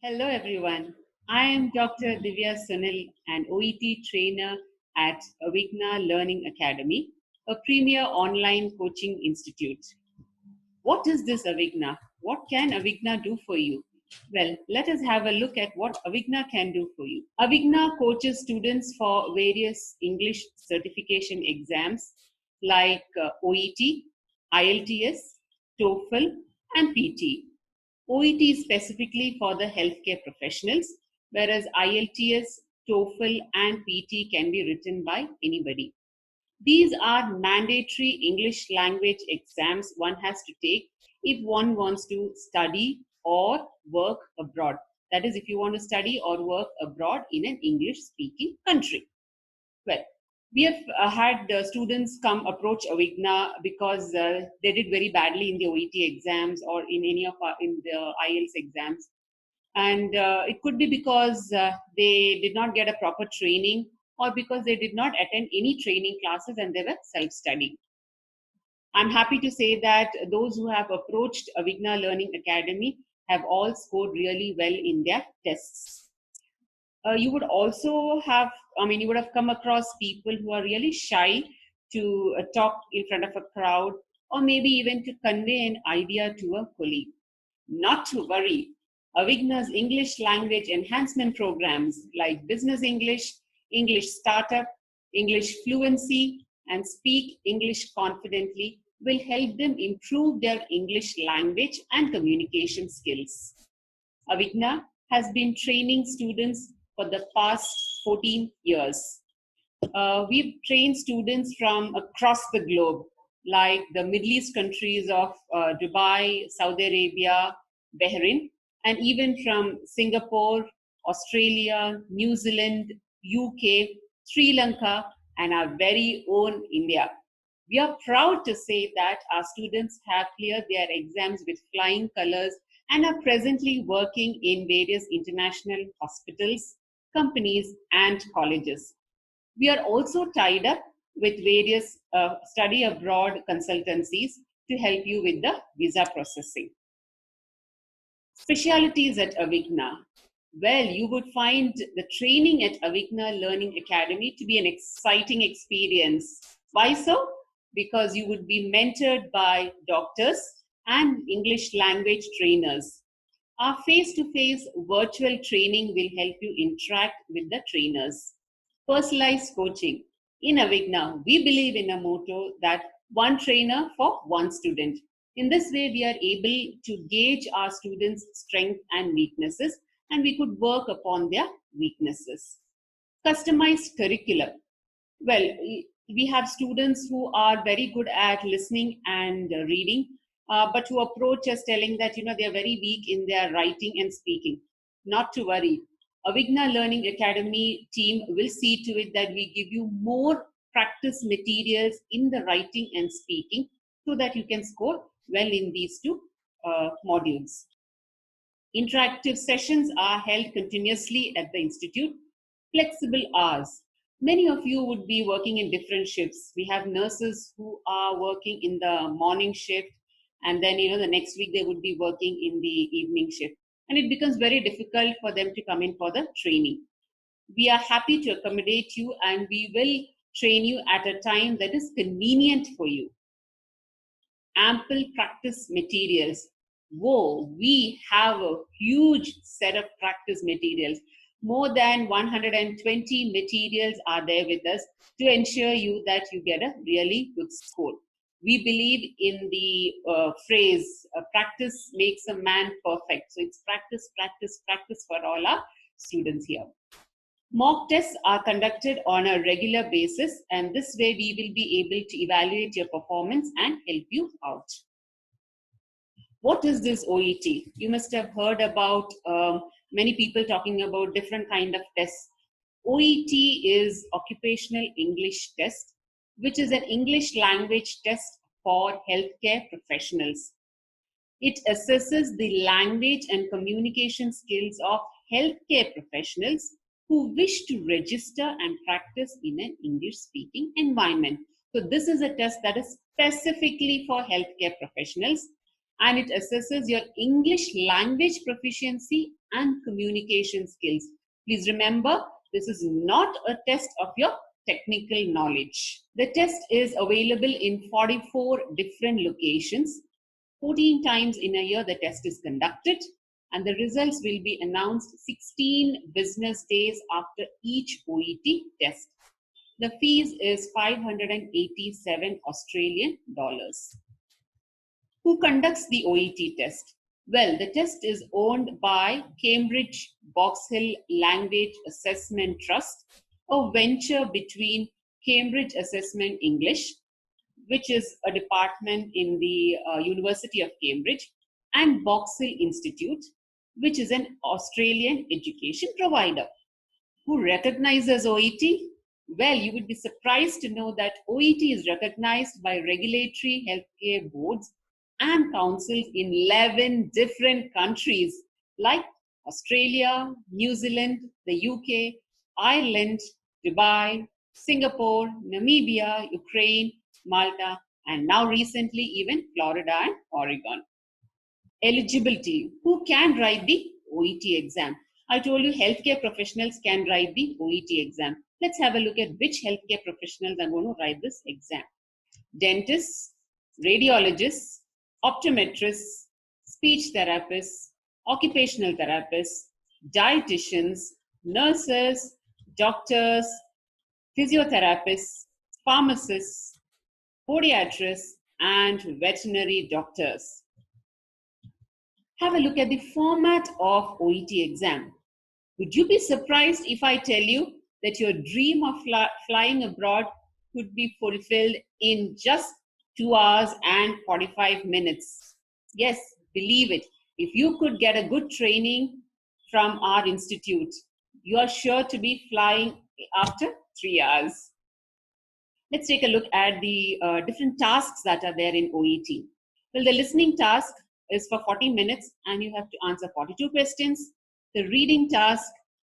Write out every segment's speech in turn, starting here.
Hello, everyone. I am Dr. Divya Sunil, an OET trainer at Avigna Learning Academy, a premier online coaching institute. What is this Avigna? What can Avigna do for you? Well, let us have a look at what Avigna can do for you. Avigna coaches students for various English certification exams like OET, IELTS, TOEFL, and PT. OET is specifically for the healthcare professionals, whereas IELTS, TOEFL, and PT can be written by anybody. These are mandatory English language exams one has to take if one wants to study or work abroad. That is, if you want to study or work abroad in an English speaking country. Well, we have had students come approach Avigna because they did very badly in the OET exams or in any of in the IELTS exams, and it could be because they did not get a proper training or because they did not attend any training classes and they were self-studying. I'm happy to say that those who have approached Avigna Learning Academy have all scored really well in their tests. You would also have, you would have come across people who are really shy to talk in front of a crowd or maybe even to convey an idea to a colleague. Not to worry. Avigna's English language enhancement programs like Business English, English Startup, English Fluency, and Speak English Confidently will help them improve their English language and communication skills. Avigna has been training students for the past 14 years. We've trained students from across the globe, like the Middle East countries of Dubai, Saudi Arabia, Bahrain, and even from Singapore, Australia, New Zealand, UK, Sri Lanka, and our very own India. We are proud to say that our students have cleared their exams with flying colors and are presently working in various international hospitals, companies, and colleges. We are also tied up with various study abroad consultancies to help you with the visa processing. Specialities at Avigna. Well, you would find the training at Avigna Learning Academy to be an exciting experience. Why so? Because you would be mentored by doctors and English language trainers. Our face-to-face virtual training will help you interact with the trainers. Personalized coaching. In Avigna, we believe in a motto that one trainer for one student. In this way, we are able to gauge our students' strengths and weaknesses, and we could work upon their weaknesses. Customized curriculum. Well, we have students who are very good at listening and reading, but who approach us telling that they are very weak in their writing and speaking. Not to worry. Avigna Learning Academy team will see to it that we give you more practice materials in the writing and speaking so that you can score well in these two modules. Interactive sessions are held continuously at the Institute. Flexible hours. Many of you would be working in different shifts. We have nurses who are working in the morning shift, and then the next week they would be working in the evening shift. And it becomes very difficult for them to come in for the training. We are happy to accommodate you and we will train you at a time that is convenient for you. Ample practice materials. Whoa, we have a huge set of practice materials. More than 120 materials are there with us to ensure you that you get a really good score. We believe in the phrase, practice makes a man perfect. So it's practice, practice, practice for all our students here. Mock tests are conducted on a regular basis, and this way we will be able to evaluate your performance and help you out. What is this OET? You must have heard about many people talking about different kind of tests. OET is Occupational English Test, which is an English language test for healthcare professionals. It assesses the language and communication skills of healthcare professionals who wish to register and practice in an English-speaking environment. So this is a test that is specifically for healthcare professionals. and it assesses your English language proficiency and communication skills. Please remember, this is not a test of your technical knowledge. The test is available in 44 different locations. 14 times in a year, the test is conducted, and the results will be announced 16 business days after each OET test. The fees is 587 Australian dollars. Who conducts the OET test? Well, the test is owned by Cambridge Box Hill Language Assessment Trust, a venture between Cambridge Assessment English, which is a department in the University of Cambridge, and Box Hill Institute, which is an Australian education provider. Who recognizes OET? Well, you would be surprised to know that OET is recognized by regulatory healthcare boards and councils in 11 different countries like Australia, New Zealand, the UK, Ireland, Dubai, Singapore, Namibia, Ukraine, Malta, and now recently even Florida and Oregon. Eligibility. Who can write the OET exam? I told you healthcare professionals can write the OET exam. Let's have a look at which healthcare professionals are going to write this exam. Dentists, radiologists, optometrists, speech therapists, occupational therapists, dietitians, nurses, doctors, physiotherapists, pharmacists, podiatrists, and veterinary doctors. Have a look at the format of OET exam. Would you be surprised if I tell you that your dream of flying abroad could be fulfilled in just 2 hours and 45 minutes? Yes, believe it. If you could get a good training from our institute, you are sure to be flying after 3 hours. Let's take a look at the different tasks that are there in OET. Well, the listening task is for 40 minutes and you have to answer 42 questions. The reading task,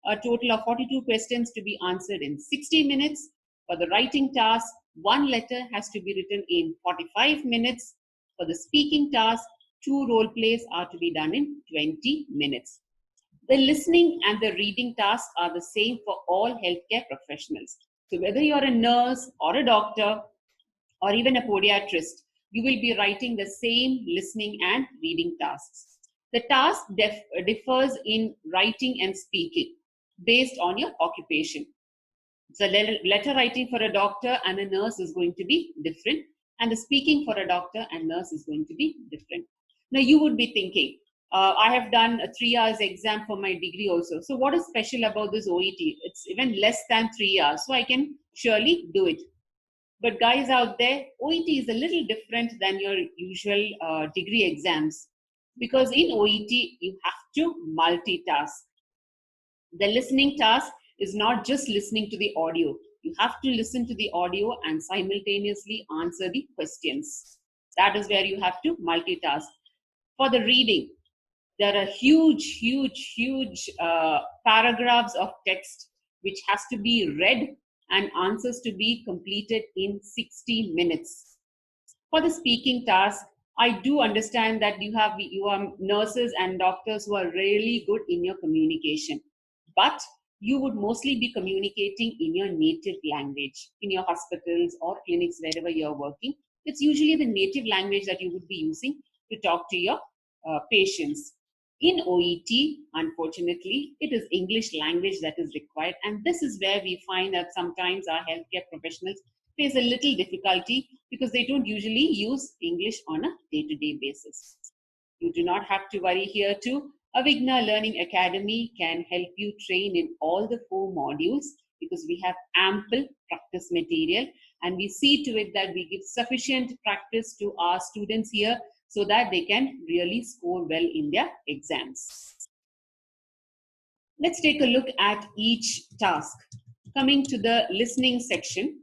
a total of 42 questions to be answered in 60 minutes. For the writing task, one letter has to be written in 45 minutes. For the speaking task, 2 role plays are to be done in 20 minutes. The listening and the reading tasks are the same for all healthcare professionals. So whether you're a nurse or a doctor or even a podiatrist, you will be writing the same listening and reading tasks. The task differs in writing and speaking based on your occupation. So letter writing for a doctor and a nurse is going to be different, and the speaking for a doctor and nurse is going to be different. Now you would be thinking, I have done a 3 hours exam for my degree also. So what is special about this OET? It's even less than 3 hours, so I can surely do it. But guys out there, OET is a little different than your usual degree exams, because in OET, you have to multitask. The listening task is not just listening to the audio. You have to listen to the audio and simultaneously answer the questions. That is where you have to multitask. For the reading, there are huge paragraphs of text which has to be read and answers to be completed in 60 minutes. For the speaking task, I do understand that you are nurses and doctors who are really good in your communication, but you would mostly be communicating in your native language in your hospitals or clinics wherever you're working. It's usually the native language that you would be using to talk to your patients. In OET, unfortunately, it is English language that is required, and this is where we find that sometimes our healthcare professionals face a little difficulty because they don't usually use English on a day-to-day basis. You do not have to worry here too. Avigna Learning Academy can help you train in all the 4 modules because we have ample practice material, and we see to it that we give sufficient practice to our students here so that they can really score well in their exams. Let's take a look at each task. Coming to the listening section.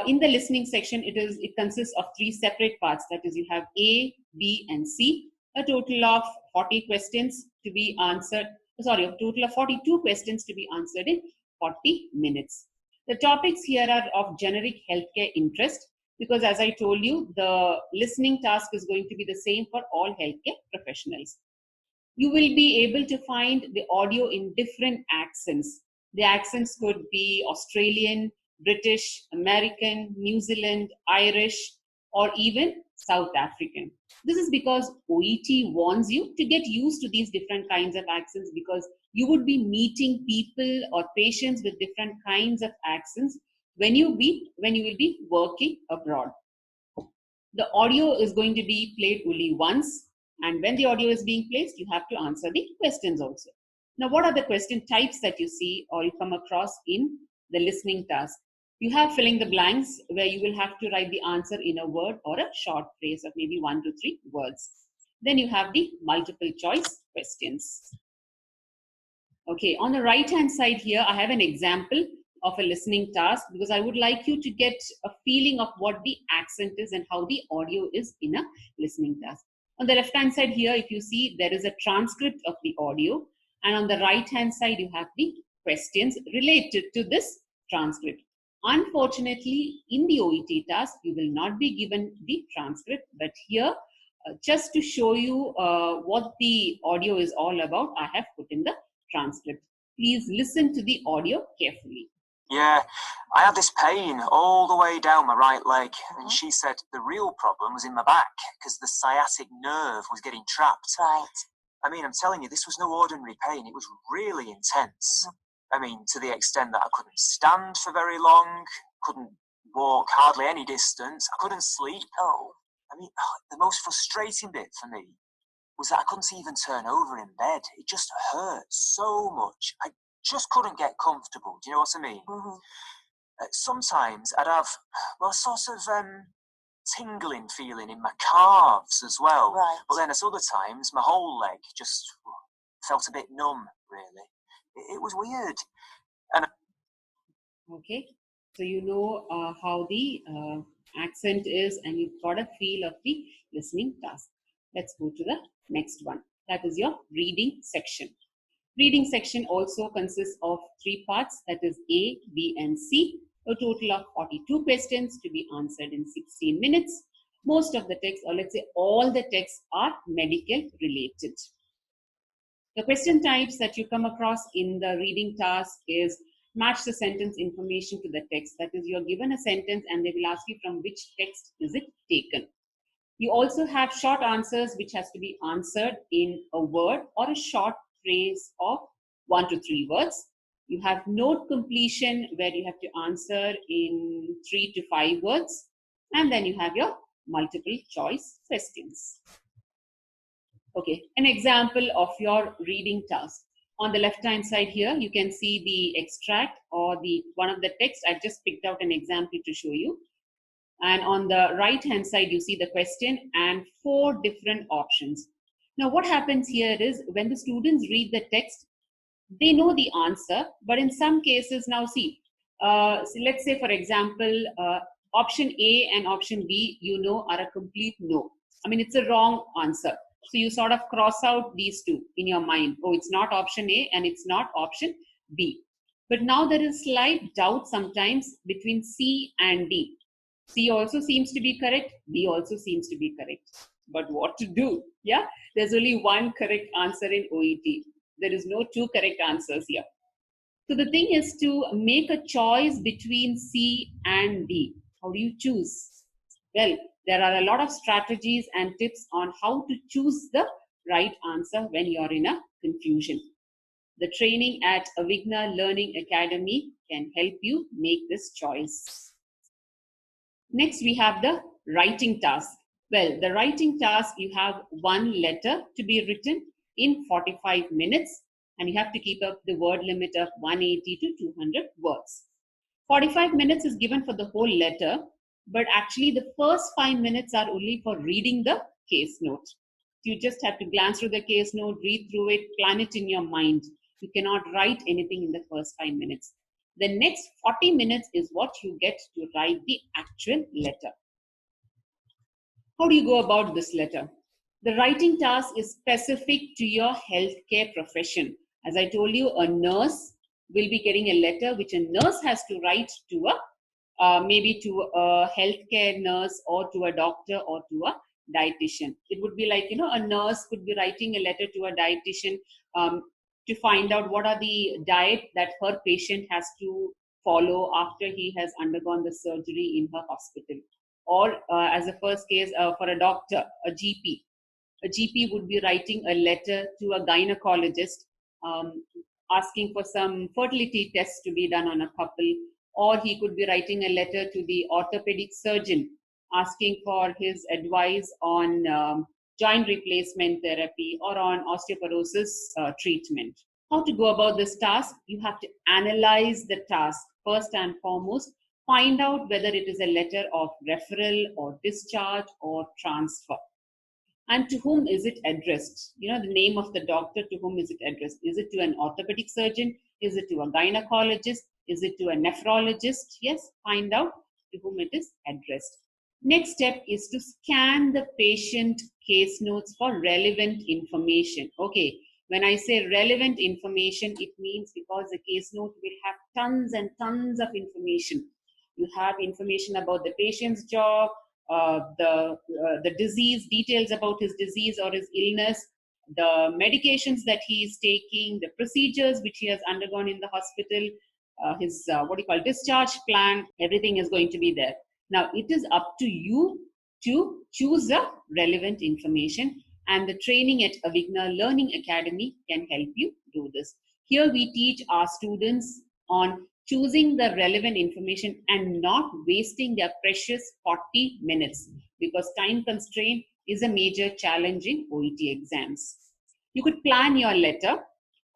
In the listening section, it consists of 3 separate parts. That is, you have A, B, and C. A total of 40 questions to be answered. Sorry, a total of 42 questions to be answered in 40 minutes. The topics here are of generic healthcare interest. because as I told you, the listening task is going to be the same for all healthcare professionals. You will be able to find the audio in different accents. The accents could be Australian, British, American, New Zealand, Irish, or even South African. This is because OET wants you to get used to these different kinds of accents, because you would be meeting people or patients with different kinds of accents when you will be working abroad. The audio is going to be played only once, and when the audio is being placed, you have to answer the questions also. Now, what are the question types that you see or you come across in the listening task? You have filling the blanks, where you will have to write the answer in a word or a short phrase of maybe 1 to 3 words. Then you have the multiple choice questions. Okay, on the right hand side here, I have an example of a listening task, because I would like you to get a feeling of what the accent is and how the audio is in a listening task. On the left hand side here, if you see, there is a transcript of the audio, and on the right hand side you have the questions related to this transcript. Unfortunately, in the OET task, you will not be given the transcript, but here, just to show you what the audio is all about, I have put in the transcript. Please listen to the audio carefully. Yeah, I had this pain all the way down my right leg, and she said the real problem was in my back because the sciatic nerve was getting trapped. Right. I mean, I'm telling you, this was no ordinary pain. It was really intense. I mean, to the extent that I couldn't stand for very long, couldn't walk hardly any distance, I couldn't sleep. Oh. I mean, the most frustrating bit for me was that I couldn't even turn over in bed. It just hurt so much. I just couldn't get comfortable. Do you know what I mean? Sometimes I'd have, well, sort of tingling feeling in my calves as well. Right. But then at other times, my whole leg just felt a bit numb, really. It was weird. And okay, so you know how the accent is, and you've got a feel of the listening task. Let's go to the next one. That is your reading section. Reading section also consists of 3 parts, that is A, B, and C. A total of 42 questions to be answered in 16 minutes. Most of the text, or let's say all the texts, are medical related. The question types that you come across in the reading task is match the sentence information to the text. That is, you're given a sentence and they will ask you from which text is it taken. You also have short answers, which has to be answered in a word or a short phrase of 1 to 3 words. You have note completion, where you have to answer in 3 to 5 words. And then you have your multiple choice questions. Okay, an example of your reading task. On the left hand side here, you can see the extract or the one of the text. I've just picked out an example to show you. And on the right hand side, you see the question and 4 different options. Now, what happens here is when the students read the text, they know the answer, but in some cases, now see, so let's say, for example, option A and option B, you know, are a complete no. I mean, it's a wrong answer. So you sort of cross out these 2 in your mind. Oh, it's not option A and it's not option B. But now there is slight doubt sometimes between C and D. C also seems to be correct. B also seems to be correct. But what to do? Yeah, there's only one correct answer in OET. There is no 2 correct answers here. So the thing is to make a choice between C and D. How do you choose? Well, there are a lot of strategies and tips on how to choose the right answer when you're in a confusion. The training at Avigna Learning Academy can help you make this choice. Next, we have the writing task. Well, the writing task, you have 1 letter to be written in 45 minutes, and you have to keep up the word limit of 180 to 200 words. 45 minutes is given for the whole letter, but actually the first 5 minutes are only for reading the case note. You just have to glance through the case note, read through it, plan it in your mind. You cannot write anything in the first 5 minutes. The next 40 minutes is what you get to write the actual letter. How do you go about this letter? The writing task is specific to your healthcare profession. As I told you, a nurse will be getting a letter which a nurse has to write to a maybe to a healthcare nurse or to a doctor or to a dietitian. It would be like, a nurse could be writing a letter to a dietitian to find out what are the diet that her patient has to follow after he has undergone the surgery in her hospital. Or as a first case, for a doctor, a GP would be writing a letter to a gynecologist um, asking for some fertility tests to be done on a couple, or he could be writing a letter to the orthopedic surgeon asking for his advice on joint replacement therapy or on osteoporosis treatment. How to go about this task? You have to analyze the task first and foremost, find out whether it is a letter of referral or discharge or transfer. And to whom is it addressed? The name of the doctor, to whom is it addressed? Is it to an orthopedic surgeon? Is it to a gynecologist? Is it to a nephrologist? Yes, find out to whom it is addressed. Next step is to scan the patient case notes for relevant information. Okay, when I say relevant information, it means because the case note will have tons and tons of information. You have information about the patient's job, the disease, details about his disease or his illness, the medications that he is taking, the procedures which he has undergone in the hospital, his discharge plan. Everything is going to be there. Now it is up to you to choose the relevant information, and the training at Avigna Learning Academy can help you do this. Here we teach our students on choosing the relevant information and not wasting their precious 40 minutes, because time constraint is a major challenge in OET exams. You could plan your letter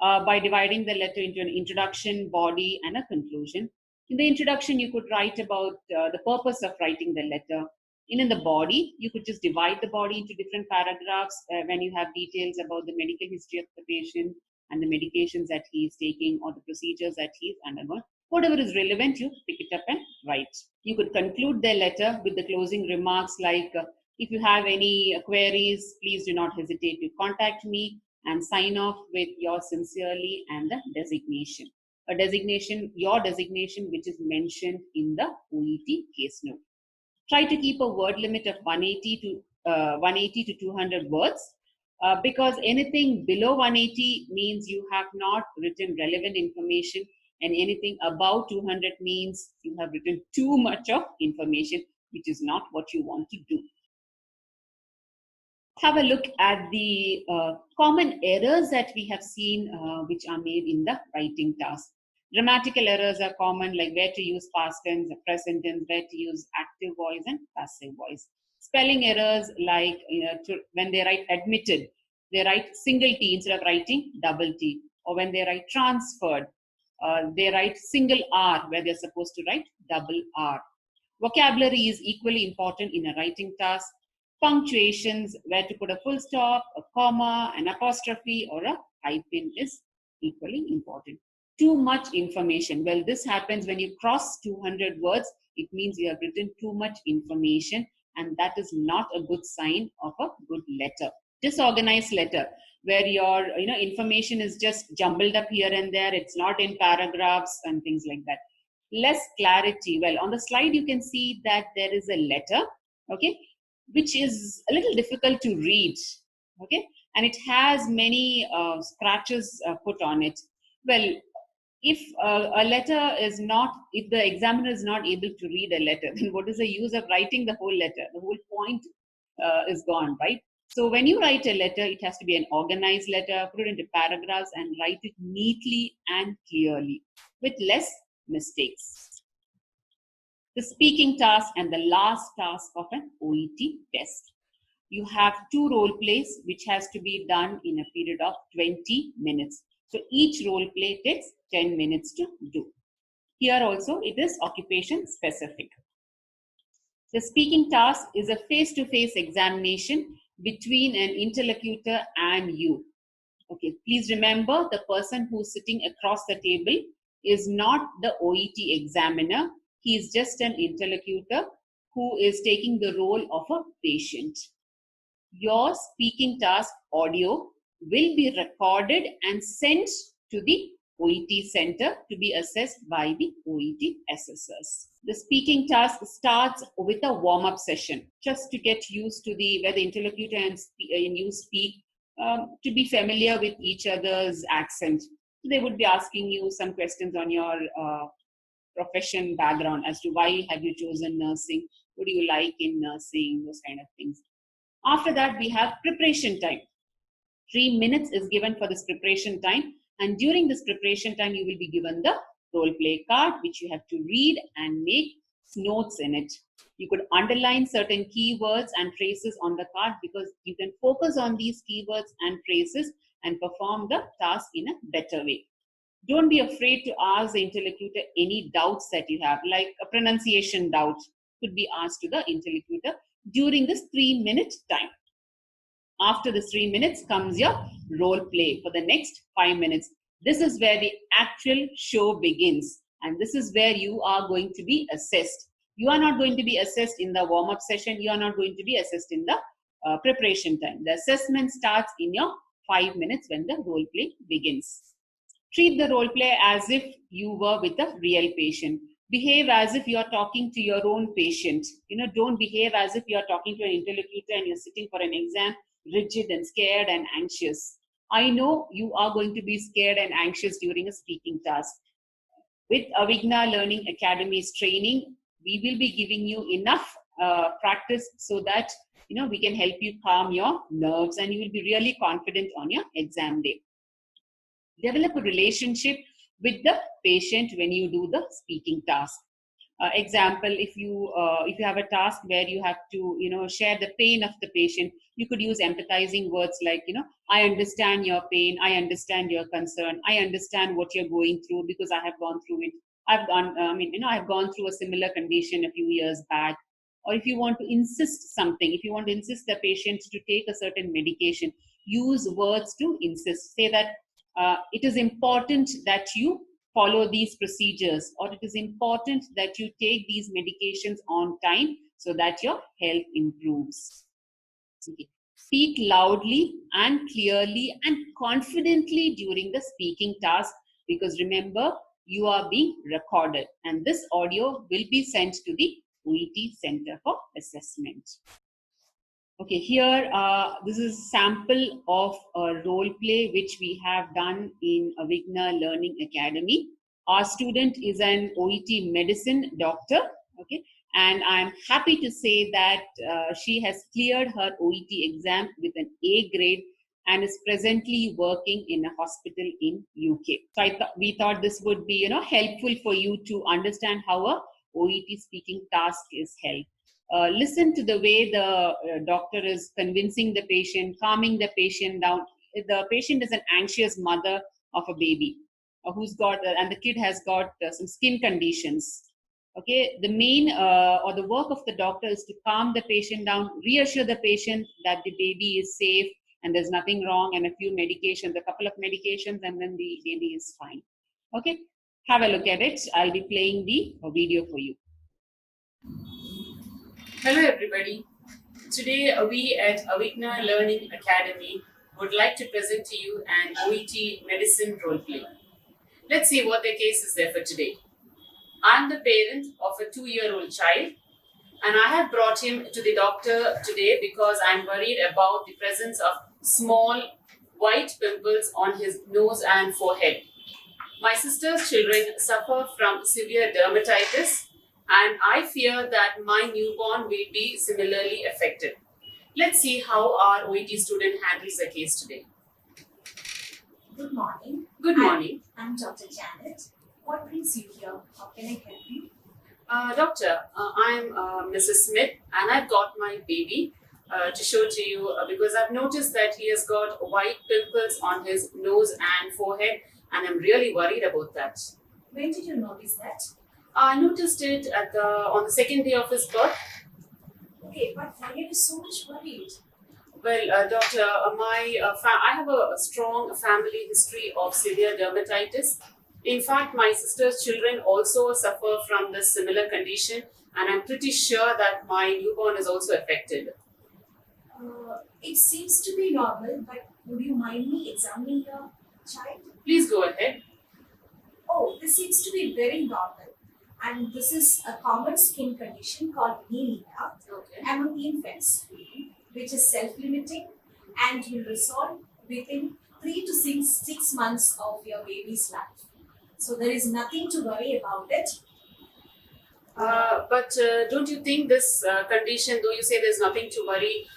by dividing the letter into an introduction, body, and a conclusion. In the introduction, you could write about the purpose of writing the letter. In the body, you could just divide the body into different paragraphs when you have details about the medical history of the patient and the medications that he is taking or the procedures that he is undergone. Whatever is relevant, you pick it up and write. You could conclude the letter with the closing remarks like, if you have any queries, please do not hesitate to contact me, and sign off with yours sincerely and the designation. Your designation, which is mentioned in the OET case note. Try to keep a word limit of 180 to 200 words. Because anything below 180 means you have not written relevant information, and anything above 200 means you have written too much of information, which is not what you want to do. Have a look at the common errors that we have seen which are made in the writing task. Grammatical errors are common, like where to use past tense, present tense, where to use active voice and passive voice. Spelling errors, like when they write admitted, they write single T instead of writing double T. Or when they write transferred, they write single R where they're supposed to write double R. Vocabulary is equally important in a writing task. Punctuations, where to put a full stop, a comma, an apostrophe, or a hyphen is equally important. Too much information. Well, this happens when you cross 200 words. It means you have written too much information, and that is not a good sign of a good letter. Disorganized letter, where your information is just jumbled up here and there. It's not in paragraphs and things like that. Less clarity. Well, on the slide you can see that there is a letter, okay, which is a little difficult to read, okay, and it has many scratches put on it. Well, if a letter is not, if the examiner is not able to read a letter, then what is the use of writing the whole letter? The whole point is gone, right? So when you write a letter, it has to be an organized letter, put it into paragraphs and write it neatly and clearly with less mistakes. The speaking task and the last task of an OET test. You have 2 role plays which has to be done in a period of 20 minutes. So each role play takes 10 minutes to do. Here also it is occupation specific. The speaking task is a face-to-face examination between an interlocutor and you. Okay, please remember, the person who's sitting across the table is not the OET examiner. He is just an interlocutor who is taking the role of a patient. Your speaking task audio will be recorded and sent to the OET center to be assessed by the OET assessors. The speaking task starts with a warm-up session, just to get used to where the interlocutor and you speak, to be familiar with each other's accent. So they would be asking you some questions on your profession background as to why have you chosen nursing, what do you like in nursing, those kind of things. After that, we have preparation time. 3 minutes is given for this preparation time, and during this preparation time, you will be given the role play card, which you have to read and make notes in it. You could underline certain keywords and phrases on the card because you can focus on these keywords and phrases and perform the task in a better way. Don't be afraid to ask the interlocutor any doubts that you have, like a pronunciation doubt could be asked to the interlocutor during this 3-minute time. After this 3 minutes comes your role play for the next 5 minutes. This is where the actual show begins, and this is where you are going to be assessed. You are not going to be assessed in the warm-up session. You are not going to be assessed in the preparation time. The assessment starts in your 5 minutes when the role play begins. Treat the role play as if you were with a real patient. Behave as if you are talking to your own patient. Don't behave as if you are talking to an interlocutor and you're sitting for an exam, rigid and scared and anxious. I know you are going to be scared and anxious during a speaking task. With Avigna Learning Academy's training, we will be giving you enough practice so that we can help you calm your nerves and you will be really confident on your exam day. Develop a relationship with the patient when you do the speaking task. Example, if you have a task where you have to share the pain of the patient, you could use empathizing words like I understand your pain, I understand your concern, I understand what you're going through because I have gone through it. I've gone through a similar condition a few years back. Or if you want to insist something, if you want to insist the patient to take a certain medication, use words to insist. Say that it is important that you follow these procedures, or it is important that you take these medications on time so that your health improves. Okay. Speak loudly and clearly and confidently during the speaking task, because remember, you are being recorded and this audio will be sent to the OET Center for Assessment. Okay, here this is a sample of a role play which we have done in Avigna Learning Academy. Our student is an OET medicine doctor, okay, and I'm happy to say that she has cleared her OET exam with an A grade and is presently working in a hospital in UK. So we thought this would be helpful for you to understand how a OET speaking task is held. Listen to the way the doctor is convincing the patient, calming the patient down. The patient is an anxious mother of a baby who's got, and the kid has got some skin conditions. Okay, the main or the work of the doctor is to calm the patient down, reassure the patient that the baby is safe and there's nothing wrong, and a couple of medications, and then the baby is fine. Okay, have a look at it. I'll be playing the video for you. Hello everybody. Today we at Avigna Learning Academy would like to present to you an OET medicine role play. Let's see what the case is there for today. I'm the parent of a 2-year-old child and I have brought him to the doctor today because I'm worried about the presence of small white pimples on his nose and forehead. My sister's children suffer from severe dermatitis and I fear that my newborn will be similarly affected. Let's see how our OET student handles the case today. Good morning. Good morning. I'm Dr. Janet. What brings you here? How can I help you? Doctor, I'm Mrs. Smith and I've got my baby to show to you because I've noticed that he has got white pimples on his nose and forehead and I'm really worried about that. When did you notice that? I noticed it on the second day of his birth. Okay, but why are you so much worried? Well, doctor, I have a strong family history of severe dermatitis. In fact, my sister's children also suffer from this similar condition, and I'm pretty sure that my newborn is also affected. It seems to be normal, but would you mind me examining your child? Please go ahead. Oh, this seems to be very normal. And this is a common skin condition called anemia Okay. among infants, which is self-limiting and will resolve within 3 to 6 months of your baby's life. So there is nothing to worry about it. But don't you think this condition, though you say there's nothing to worry,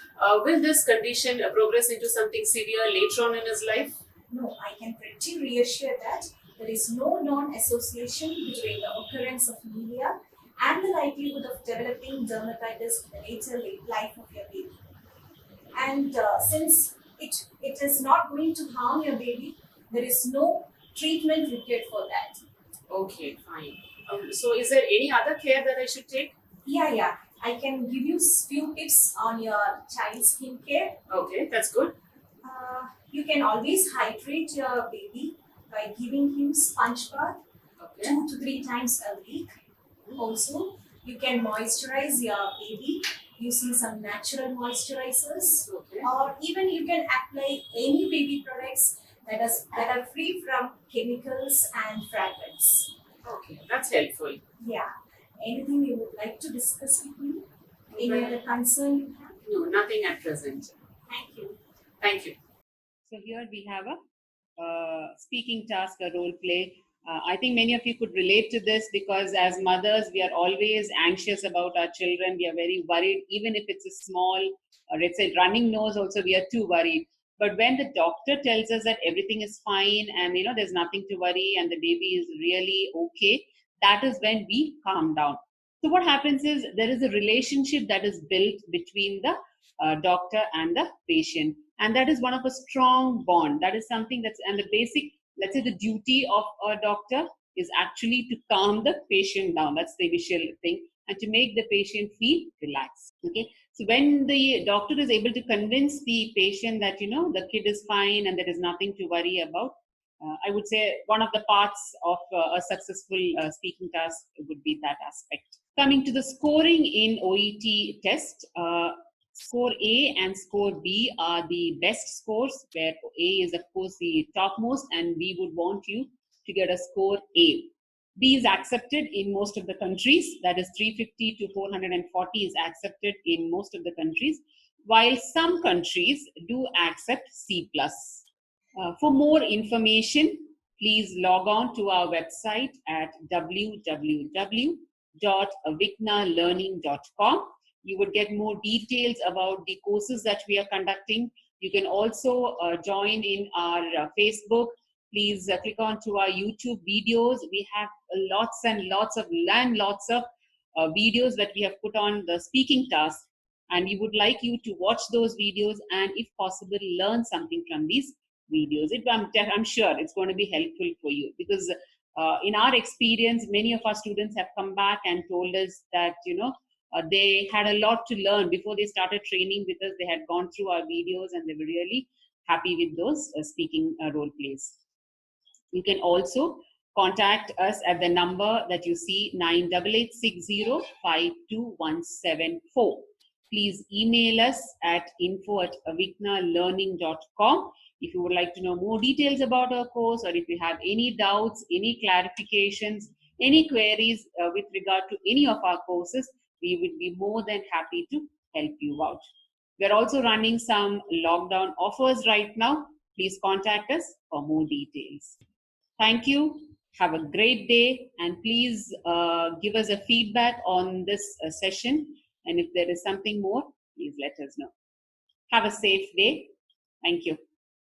will this condition progress into something severe later on in his life? No, I can pretty reassure that there is no known association between the occurrence of anemia and the likelihood of developing dermatitis in the later life of your baby. And since it is not going to harm your baby, there is no treatment required for that. Okay, fine. So is there any other care that I should take? Yeah. I can give you few tips on your child's skin care. Okay, that's good. You can always hydrate your baby by giving him sponge bath Okay. 2 to 3 times a week. Also, you can moisturize your baby using some natural moisturizers, Okay. or even you can apply any baby products that are free from chemicals and fragrance. Okay, that's helpful. Yeah. Anything you would like to discuss with me? Any Well- other concern you have? No, nothing at present. Thank you. Thank you. So here we have a speaking task, a role play. I think many of you could relate to this because as mothers, we are always anxious about our children. We are very worried, even if it's a small, or let's say running nose also, we are too worried. But when the doctor tells us that everything is fine and, there's nothing to worry and the baby is really okay, that is when we calm down. So what happens is there is a relationship that is built between the doctor and the patient. And that is one of a strong bond. That is something and the basic, let's say the duty of a doctor is actually to calm the patient down. That's the initial thing. And to make the patient feel relaxed. Okay. So when the doctor is able to convince the patient that, the kid is fine and there is nothing to worry about, I would say one of the parts of a successful speaking task would be that aspect. Coming to the scoring in OET test, score A and score B are the best scores, where A is of course the topmost and we would want you to get a score A. B is accepted in most of the countries, that is 350 to 440 is accepted in most of the countries, while some countries do accept C+. For more information, please log on to our website at www.avignalearning.com. You would get more details about the courses that we are conducting. You can also join in our Facebook. Please click on to our YouTube videos. We have lots and lots of videos that we have put on the speaking task. And we would like you to watch those videos and if possible, learn something from these videos. I'm sure it's going to be helpful for you because in our experience, many of our students have come back and told us that, they had a lot to learn before they started training with us. They had gone through our videos and they were really happy with those speaking role plays. You can also contact us at the number that you see, 9860521774. Please email us at info@avignalearning.com. If you would like to know more details about our course, or if you have any doubts, any clarifications, any queries with regard to any of our courses, we would be more than happy to help you out. We're also running some lockdown offers right now. Please contact us for more details. Thank you. Have a great day, and please give us a feedback on this session. And if there is something more, please let us know. Have a safe day. Thank you.